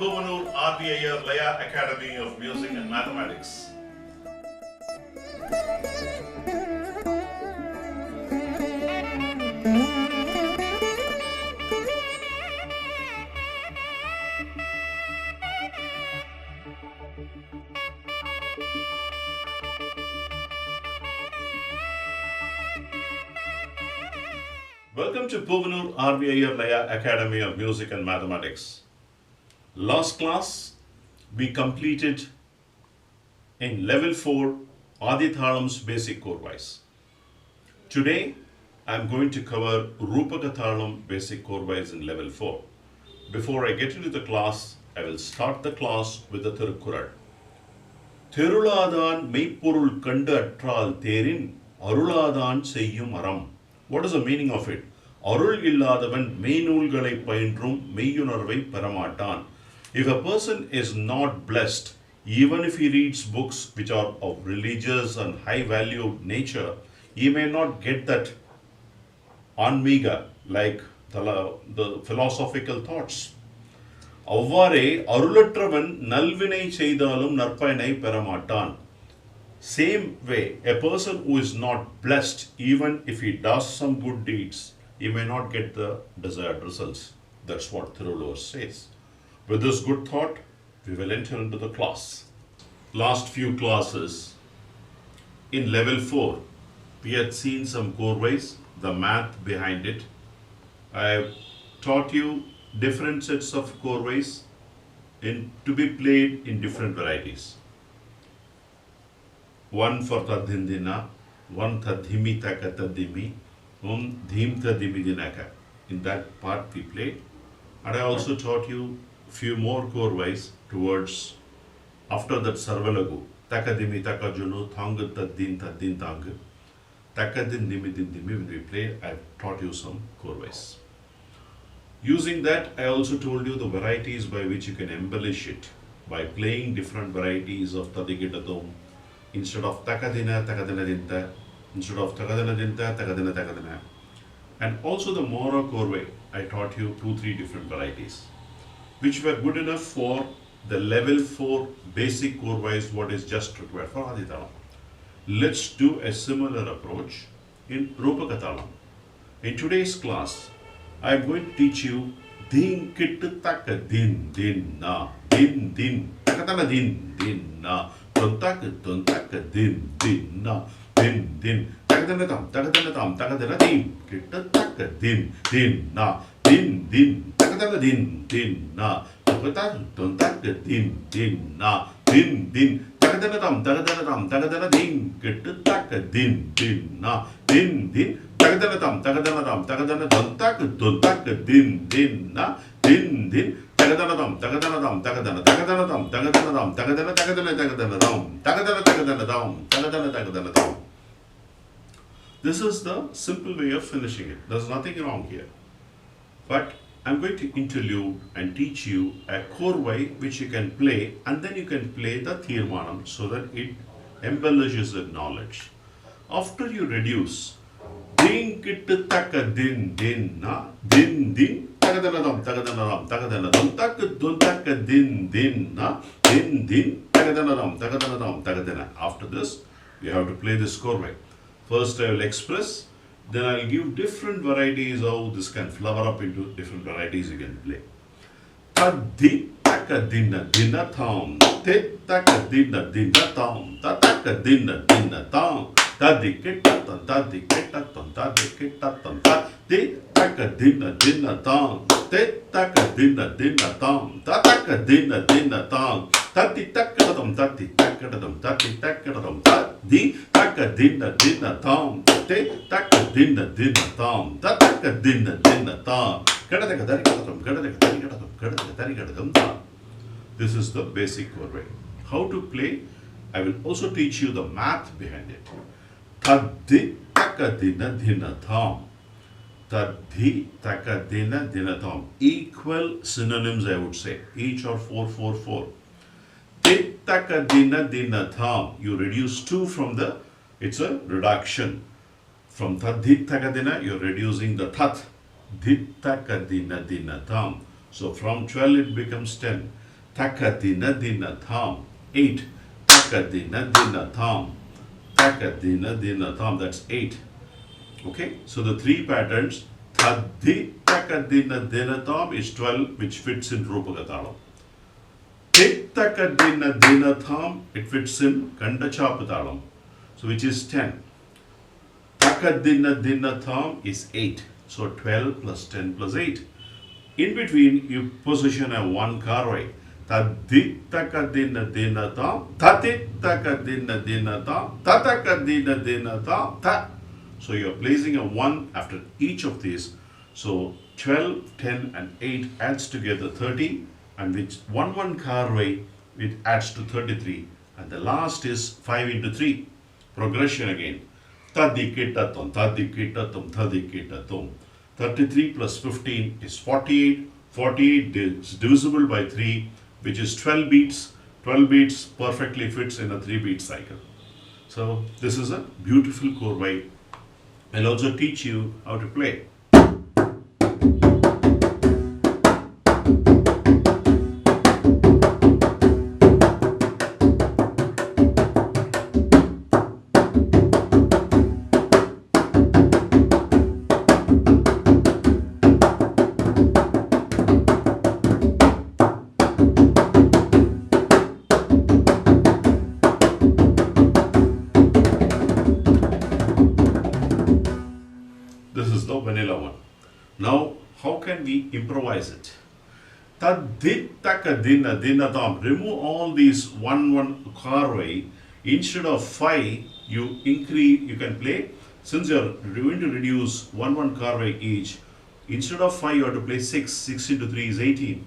Bhuvanur RVIR Laya Academy of Music and Mathematics. Welcome to Bhuvanur RVIR Laya Academy of Music and Mathematics. Last class we completed in level 4 Thalam's basic korvais. Today I am going to cover Rupaka Thalam basic korvais in level 4. Before I get into the class, I will start the class with the Thirukkural. Thiruladan meipporul kandu attral therin aruladan seyyum aram. What is the meaning of it? Arul illadavan meinulgalai paintrum meyyunarvai paramatan. If a person is not blessed, even if he reads books which are of religious and high value nature, he may not get that anmiga, like the philosophical thoughts. Avvare arulatravan nalvinai seidalum narpainai paramatan. Same way, a person who is not blessed, even if he does some good deeds, he may not get the desired results. That's what Thirulur says. With this good thought, we will enter into the class. Last few classes, in level 4, we had seen some korvais, the math behind it. I have taught you different sets of korvais to be played in different varieties. One for tadhindina, one tadhimi taka tadhimi, one dhim tadhimi dinaka. In that part we played. And I also taught you few more korvais towards after that sarvalagu. Takadimi takajunu, thanga tadhin tadhin tanga. Takadin dimi din dimi. When we played, I taught you some korvais. Using that, I also told you the varieties by which you can embellish it by playing different varieties of tadhigitadum. Instead of takadina, takadina dinta, instead of takadina dinta, takadina takadina. And also the Mora korvai, I taught you 2-3 different varieties, which were good enough for the level 4 basic korvais, what is just required for Adi Thalam. Let's do a similar approach in Rupaka Thalam. In today's class, I am going to teach you din kittu taka din din na, din din, takadana din din na. Tontaka din din na din din takadana tam takadana din kitaka din din na din din takadana din din na tontaka din din na din din takadana tam takadana din kitaka din din na din din takadana tam takadana tontaka din din na din din. This is the simple way of finishing it. There's nothing wrong here. But I'm going to interlude and teach you a korvai which you can play, and then you can play the thirmanam so that it embellishes the knowledge. After you reduce din kittu taka din din na din din takadana din din na din din takadana. After this, you have to play this korvai. First I will express, then I will give different varieties how this can flower up into different varieties you can play. Tadhi takadina dina tham, te takadina dina tham, tatakadina dina tham. Tadi kitatan, tadi kitatan, tadi kitatan, tadi takadina dina tam, te takadina dina tam, tatakadina dina tam, tadi takadam, tadi takadam, tadi takadam, tadi takadina dina tam, te takadina dina tam, tatakadina dina tam, kadadakadam. This is the basic korvai. How to play? I will also teach you the math behind it. Tadhi takadina dina tham. Tadhi takadina dina tham. Equal synonyms, I would say. Each are 4, 4, 4. Te takadina dina tham. You reduce 2 from the, it's a reduction. From tadhi takadina, you're reducing the tat. Dhit takadina dina tham. So from 12 it becomes 10. Takadina dina tham. 8. Takadina dina tham. Takadina dina tham. That's 8. Okay, so the three patterns. Thaddi takadina dina tham is 12, which fits in Rupaka Thalam. Takadina dina tham, it fits in Kandachapa Thalam, so which is 10. Takadina dina tham is 8. So 12 plus 10 plus 8. In between, you position a one korvai. Tadittakadina dina tam, tatittakadina dina tam, tatakadina dina tam, ta. So you're placing a 1 after each of these. So 12, 10 and 8 adds together 30, and which 1 korvai, it adds to 33. And the last is 5 into 3. Progression again. Tadikitatum, tadikitatum, tadikitatum. 33 plus 15 is 48. 48 is divisible by 3, which is 12 beats. 12 beats perfectly fits in a 3-beat cycle. So this is a beautiful korvai. I'll also teach you how to play. This is the vanilla one. Now, how can we improvise it? Tadittakadina dina tam. Remove all these 1 korvai. Instead of 5, you increase. You can play. Since you are going to reduce 1 korvai each, instead of 5, you have to play 6. 6 into 3 is 18.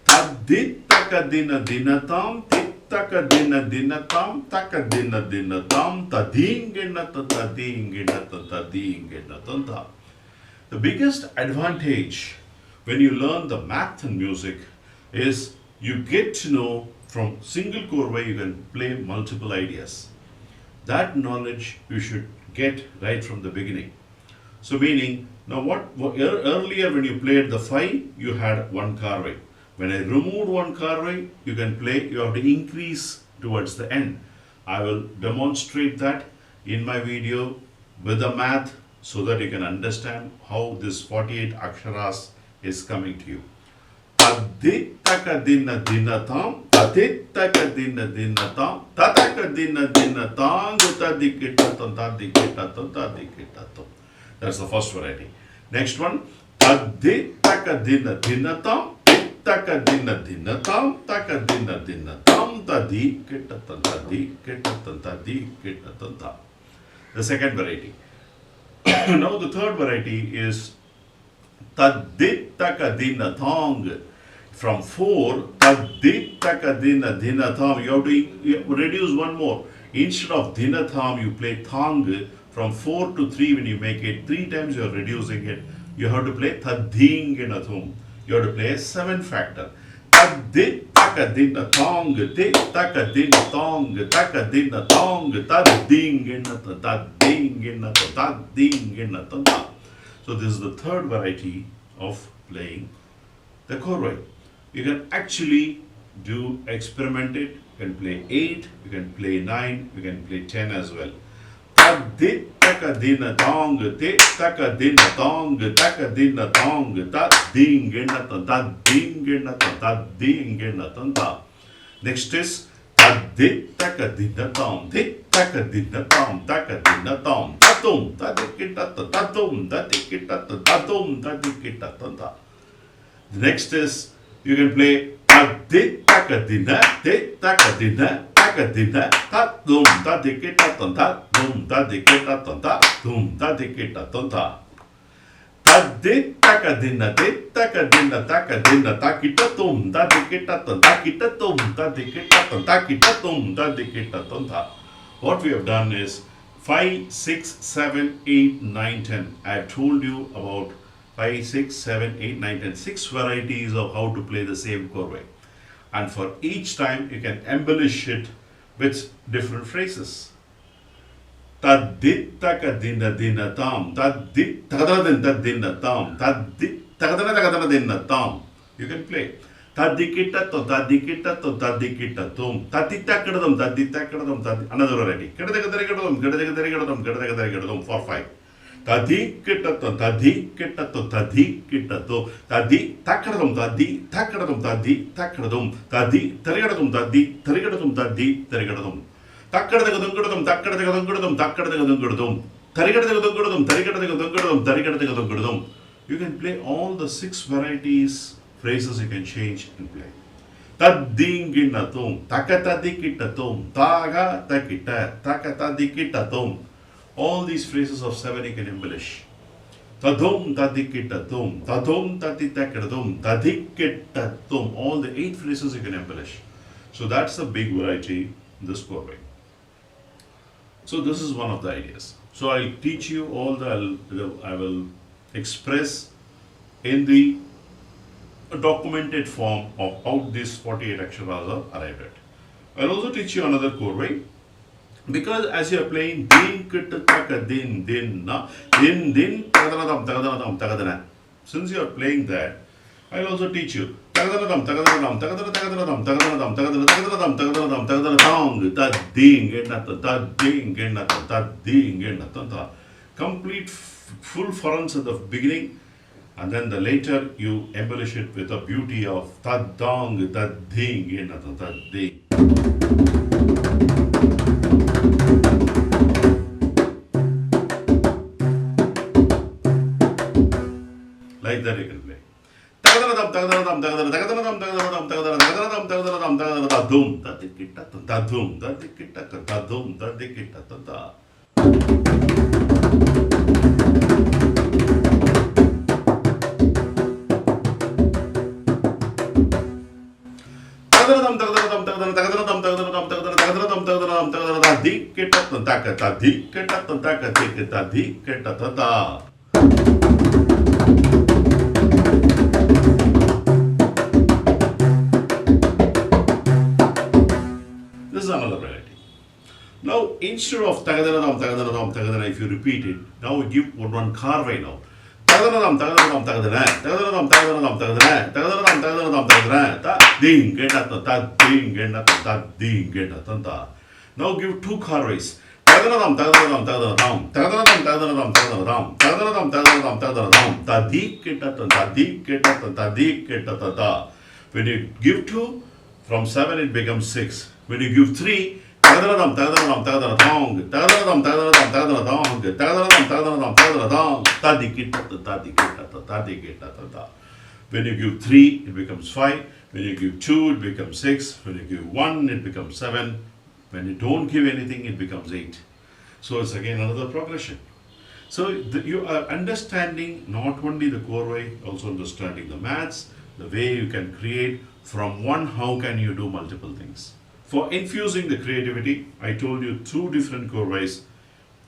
Tadittakadina dina tam. Takadina dina tam, takadina dina tam, tadingina tadingina tadingina tanta. The biggest advantage when you learn the math and music is you get to know from single korvai you can play multiple ideas. That knowledge you should get right from the beginning. So meaning, now earlier when you played the 5, you had 1 korvai. When I removed 1 korvai, you can play, you have to increase towards the end. I will demonstrate that in my video with the math so that you can understand how this 48 aksharas is coming to you. Tadittakadina dina tam, tadittakadina dina tam, tatakadina dina tam, tadikitatam, tadikitatam, tadikitatam. That's the first variety. Next one, tadittakadina dina tam, takadina dina tam, takadina dina tam, tadi kitatan, tadi kitatan, tadi kitatan ta. The second variety. Now the third variety is tadittakadina thong. From 4, tadittakadina dina tham. You have to reduce one more. Instead of dina tham, you play thong. From 4 to 3, when you make it 3 times, you are reducing it. You have to play tadingina thum. You have to play a 7 factor. Tadittakadina thong, takadina thong, takadina thong, tadingina tadingina tadingina tadingina. So this is the third variety of playing the korvai. You can actually experiment it. You can play 8, you can play 9, you can play 10 as well. Takadina tong, takadina tong, takadina tong, tadingina tadingina tadingina tanta. Next is tadittakadina tong, takadina tong, takadina tong, tatum, tadikita tatum, tadikita tatum, tadikita tanta. The next is you can play tadittakadina, takadina, takadina, tatum, tadikita tanta, tum, tadikita tanta, tum, tadikita tanta. Tadittakadina, takadina, takadina, takita tum, tadikita tanta, kita tum, tadikita tanta, kita tum, tadikita tanta. What we have done is 5, 6, 7, 8, 9, 10. I have told you about 5, 6, 7, 8, 9, 10. 6 varieties of how to play the same korvai. And for each time you can embellish it with different phrases. Tadittakadina dina tam, tadittakadina dina tam, tadittakadina dina tam. You can play. Tadikitatum, tadikitatum, tadikitatum, taditakadum, taditakadum, tadi. Another variety. Kadakadakadum, kadakadakadum, kadakadakadum for 5. Tadikitatum, tadikitatum, tadikitatum, tadi takadum, tadi takadum, tadi takadum, tadi tarikadum, tadi tarikadum, tadi tarikadum. Takadakadum, takadakadum, takadakadum, tarikadakadum, tarikadakadum, tarikadakadum. You can play all the 6 varieties phrases you can change and play. Tadinginatum, takatadikitatum, taga takita, takatadikitatum. All these phrases of 7 you can embellish. Tadum tadikitatum, tadum taditakitatum, tadikitatum. All the 8 phrases you can embellish. So that's a big variety in this korvai. So this is one of the ideas. So I'll teach you all I will express in the documented form of how these 48 aksharas are arrived at. I'll also teach you another korvai, because as you are playing din kittaka din din na din din tagadadam tagadadam tagadana. Since you are playing that, I'll also teach you tagadadam tagadadam tagadadam tagadadam tagadadam tagadadam tagadadam tading enata tading enata tading enata. Complete full furrows at the beginning, and then the later you embellish it with the beauty of tadang tading enata tading. Like that you can play. Tagadadam tagadadam tagadadam tagadadam tagadadam tagadadam tagadadam tagadadam tadum tadikita tadum tadikita tadum tadikita tada. Tagadadam tagadadam tagadadam tagadadam tagadadam tagadadam tagadadam tagadadam dikita tadaka dikita tadaka dikita dikita tada. This is another variety. Now, instead of tagadadam, tagadadam, tagadadam, if you repeat it, now we give one korvai now. Tagadadam, tagadadam, tagadadam, tagadadam, tagadadam, tagadadam, tagadadam, tagadadam, tagadadam, ta ding, geta, ta ding, geta, ta ding, geta, ta. Now give 2 korvais. Tagadadam, tagadadam, tagadadam, tagadadam, tagadadam, tagadadam, tagadadam, tagadadam, tagadadam, ta dik, geta, ta dik, geta, ta dik, geta, ta. When you give 2, from 7 it becomes 6. When you give 3, tagadadam, tagadadam, tagadadam, tagadadam, tagadadam, tagadadam, tagadadam, tagadadam, tagadadam, tadikita, tadikita, tadikita, ta. When you give 3, it becomes 5. When you give 2, it becomes 6. When you give 1, it becomes 7. When you don't give anything, it becomes 8. So it's again another progression. So you are understanding not only the korvai, also understanding the maths, the way you can create from one. How can you do multiple things? For infusing the creativity, I told you 2 different korvais.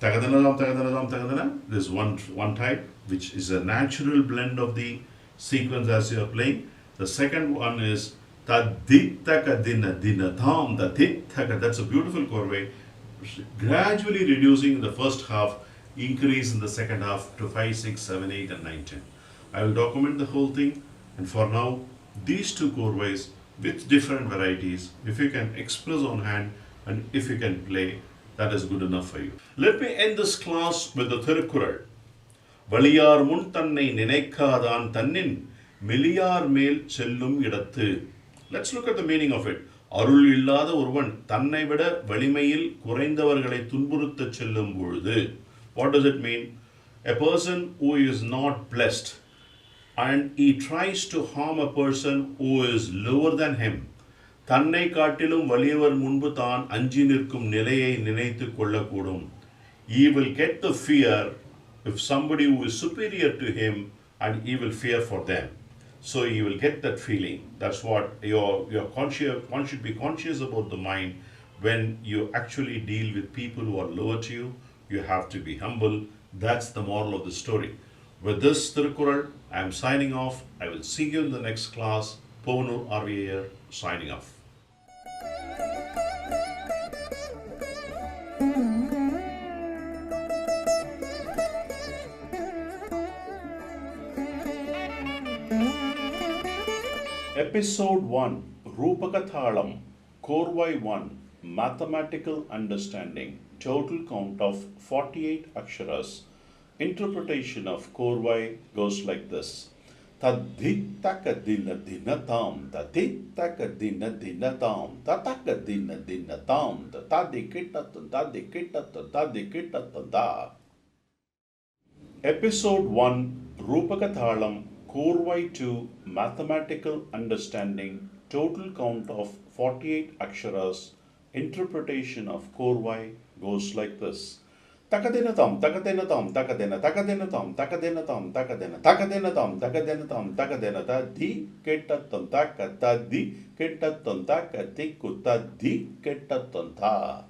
Tagadadam, tagadadam, tagadadam. There's one type which is a natural blend of the sequence as you are playing. The second one is taditaka dina dina tham taditaka. That's a beautiful korvai, gradually reducing in the first half, increase in the second half to 5, 6, 7, 8 and 9, 10. I will document the whole thing, and for now these 2 korvais with different varieties, if you can express on hand and if you can play, that is good enough for you. Let me end this class with the Thirukkural. Valiyar mun tannai ninaikkadan tannin miliyar mel sellum idattu. Let's look at the meaning of it. அருள் இல்லாத ஒருவன் தன்னை விட வலிமையில் குறைந்தவர்களை துன்புறுத்தச் செல்லும் பொழுது. What does it mean? A person who is not blessed and he tries to harm a person who is lower than him. தன்னை காட்டிலும் வலியவர் முன்பு தான் அஞ்சி நிற்கும் நிலையை நினைத்து கொள்ளக்கூடும். He will get the fear if somebody who is superior to him, and he will fear for them. So you will get that feeling. That's what you're conscious. One should be conscious about the mind when you actually deal with people who are lower to you. You have to be humble. That's the moral of the story. With this Thirukkural, I am signing off. I will see you in the next class. Povanur RVAR signing off. Episode 1 Rupaka Thalam, Korvai 1 Mathematical Understanding, total count of 48 aksharas. Interpretation of Korvai goes like this. Tadhitaka dina dina tam, tadhitaka dina dina tam, tataka dina dina tam, tadikitatan tadikitatan tadikitatan da. Episode 1 Rupaka Thalam, Korvai 2 Mathematical Understanding, total count of 48 aksharas. Interpretation of Korvai goes like this. Takadena tam, takadena tam, takadena, takadena tam, takadena tam, takadena, takadena tam, takadena tam, takadena ta di ketatam takata di ketatam takati kuta di ketatam ta.